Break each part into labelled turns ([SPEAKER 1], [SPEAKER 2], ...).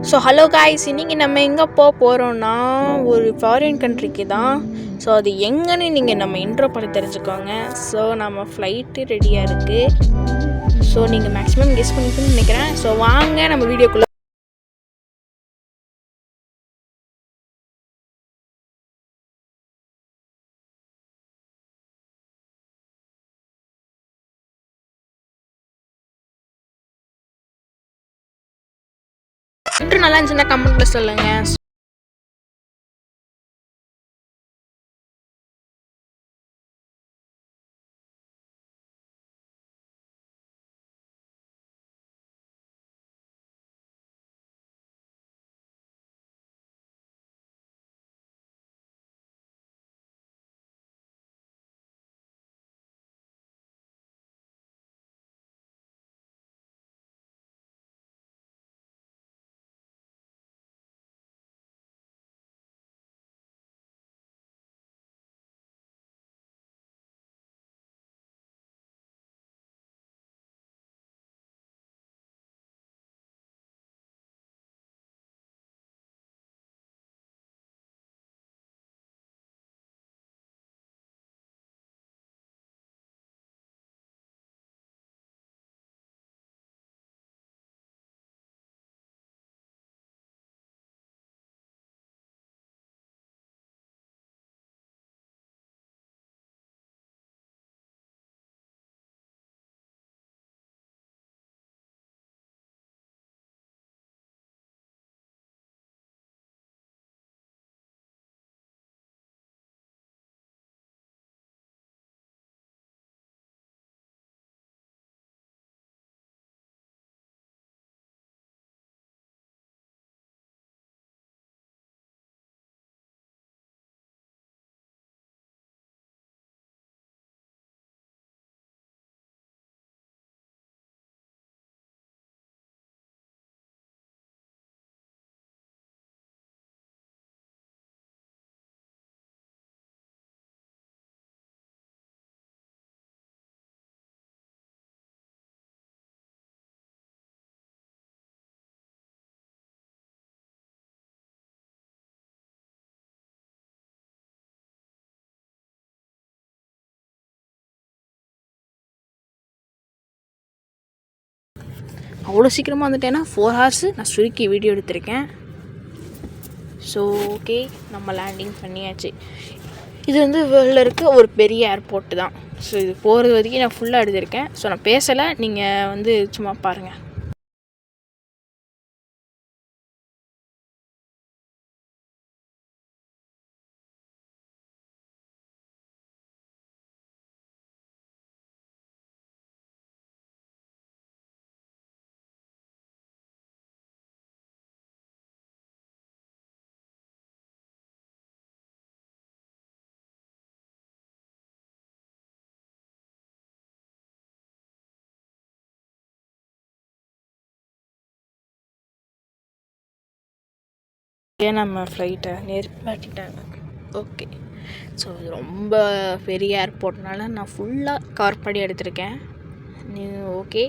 [SPEAKER 1] So hello guys, இன்றைக்கி நம்ம எங்கே போகிறோன்னா ஒரு ஃபாரின் கண்ட்ரிக்கு தான். ஸோ அது எங்கன்னு நீங்கள் நம்ம இன்ட்ரோ பண்ணி தெரிஞ்சுக்கோங்க. ஸோ நம்ம ஃப்ளைட்டு ரெடியாக இருக்குது. ஸோ நீங்கள் மேக்ஸிமம் கெஸ் பண்ணிக்கணும்னு நினைக்கிறேன். ஸோ வாங்க நம்ம வீடியோக்குள்ளே. நல்லா இருந்துச்சுன்னா கமெண்ட்டில் சொல்லுங்கள். அவ்வளோ சீக்கிரமாக வந்துட்டேன்னா 4 hours நான் சுருக்கி வீடியோ எடுத்திருக்கேன். ஸோ ஓகே, நம்ம லேண்டிங் பண்ணியாச்சு. இது வந்து வேர்ல்டில் இருக்க ஒரு பெரிய ஏர்போர்ட்டு தான். ஸோ இது போகிறது வரைக்கும் நான் ஃபுல்லாக எடுத்திருக்கேன். ஸோ நான் பேசலை, நீங்கள் வந்து சும்மா பாருங்கள். ஏன் நம்ம ஃப்ளைட்டை மாட்டிட்டாங்க. ஓகே, ஸோ இது ரொம்ப பெரிய ஏர்போர்ட்னால நான் ஃபுல்லாக கவர் பண்ணி எடுத்திருக்கேன். ஓகே,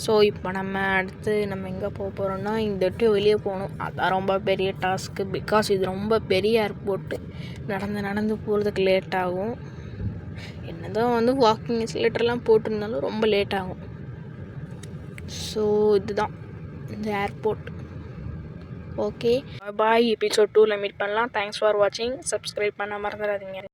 [SPEAKER 1] ஸோ இப்போ நம்ம அடுத்து நம்ம எங்கே போகிறோன்னா இந்த விட்டு வெளியே போகணும். அதான் ரொம்ப பெரிய டாஸ்க்கு. பிகாஸ் இது ரொம்ப பெரிய ஏர்போர்ட்டு. நடந்து போகிறதுக்கு லேட் ஆகும். என்னதான் வந்து வாக்கிங் எஸ்கலேட்டர்லாம் போட்டிருந்தாலும் ரொம்ப லேட் ஆகும். ஸோ இதுதான் இந்த ஏர்போர்ட். ஓகே, பாய். எபிசோட் 2ல் மீட் பண்ணலாம். தேங்க்ஸ் ஃபார் வாட்சிங். சப்ஸ்கிரைப் பண்ண மறந்துடாதீங்க.